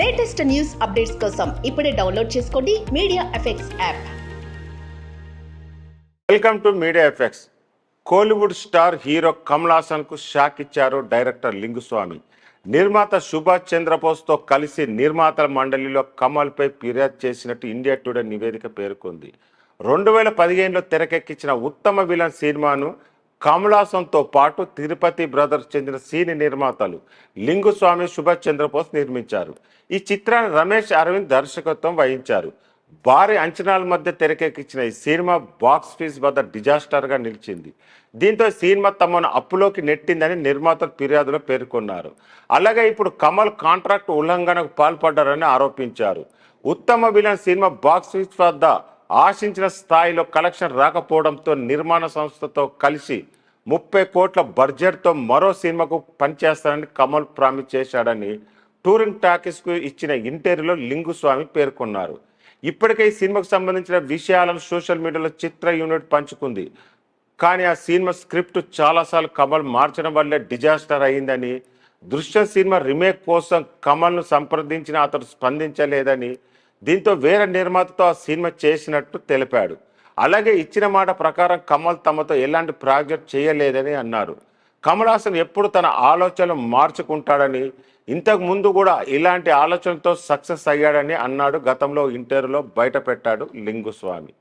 Latest news updates కోసం ఇప్పుడే download చేసుకోండి media effects app. Welcome to media effects. Kollywood star hero Kamal Haasan కు shock ఇచ్చారు డైరెక్టర్ లింగుస్వామి. నిర్మాత సుభాష్ చంద్రబోస్తో కలిసి నిర్మాతల మండలిలో కమల్పై ఫిర్యాదు చేసినట్టు ఇండియా టుడే నివేదిక పేర్కొంది. 2015లో తెరకెక్కించిన ఉత్తమ విలన్ సినిమాను కమల్ హాసన్తో పాటు తిరుపతి బ్రదర్స్ చెందిన సినీ నిర్మాతలు లింగుస్వామి, సుభాష్ చంద్రబోస్ నిర్మించారు. ఈ చిత్రాన్ని రమేష్ అరవింద్ దర్శకత్వం వహించారు. భారీ అంచనాల మధ్య తెరకెక్కించిన ఈ సినిమా బాక్స్ ఆఫీస్ వద్ద డిజాస్టర్గా నిలిచింది. దీంతో సినిమా తమను అప్పులోకి నెట్టిందని నిర్మాతలు ఫిర్యాదులో పేర్కొన్నారు. అలాగే ఇప్పుడు కమల్ కాంట్రాక్ట్ ఉల్లంఘనకు పాల్పడ్డారని ఆరోపించారు. ఉత్తమ విలన్ సినిమా బాక్స్ ఆఫీస్ వద్ద ఆశించిన స్థాయిలో కలెక్షన్ రాకపోవడంతో నిర్మాణ సంస్థతో కలిసి 30 కోట్ల బడ్జెట్తో మరో సినిమాకు పనిచేస్తానని కమల్ ప్రామిస్ చేశాడని టూరింగ్ టాకీస్కు ఇచ్చిన ఇంటర్వ్యూలో లింగుస్వామి పేర్కొన్నారు. ఇప్పటికే ఈ సినిమాకు సంబంధించిన విషయాలను సోషల్ మీడియాలో చిత్ర యూనిట్ పంచుకుంది. కానీ ఆ సినిమా స్క్రిప్ట్ చాలాసార్లు కమల్ మార్చడం వల్లే డిజాస్టర్ అయిందని, దృశ్యం సినిమా రీమేక్ కోసం కమల్ను సంప్రదించిన అతడు స్పందించలేదని, దీంతో వేరే నిర్మాతతో ఆ సినిమా చేసినట్టు తెలిపాడు. అలాగే ఇచ్చిన మాట ప్రకారం కమల్ తమతో ఎలాంటి ప్రాజెక్ట్ చేయలేదని అన్నారు. కమల్ హాసన్ ఎప్పుడు తన ఆలోచనలు మార్చుకుంటాడని, ఇంతకు ముందు కూడా ఇలాంటి ఆలోచనతో సక్సెస్ అయ్యాడని అన్నాడు. గతంలో ఇంటర్వ్యూలో బయట పెట్టాడు లింగుస్వామి.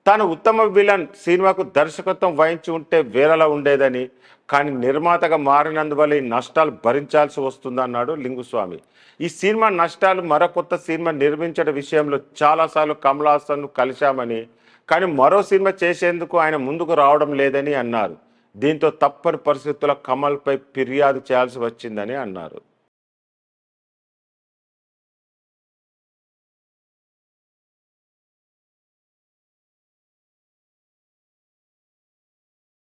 తాను ఉత్తమ విలన్ సినిమాకు దర్శకత్వం వహించి ఉంటే వేరేలా ఉండేదని, కానీ నిర్మాతగా మారినందువల్ల ఈ నష్టాలు భరించాల్సి వస్తుందన్నాడు లింగుస్వామి. ఈ సినిమా నష్టాలు మరో కొత్త సినిమా నిర్మించడం విషయంలో చాలాసార్లు కమల్ హాసన్ను కలిశామని, కానీ మరో సినిమా చేసేందుకు ఆయన ముందుకు రావడం లేదని అన్నారు. దీంతో తప్పని పరిస్థితుల్లో కమల్పై ఫిర్యాదు చేయాల్సి వచ్చిందని అన్నారు.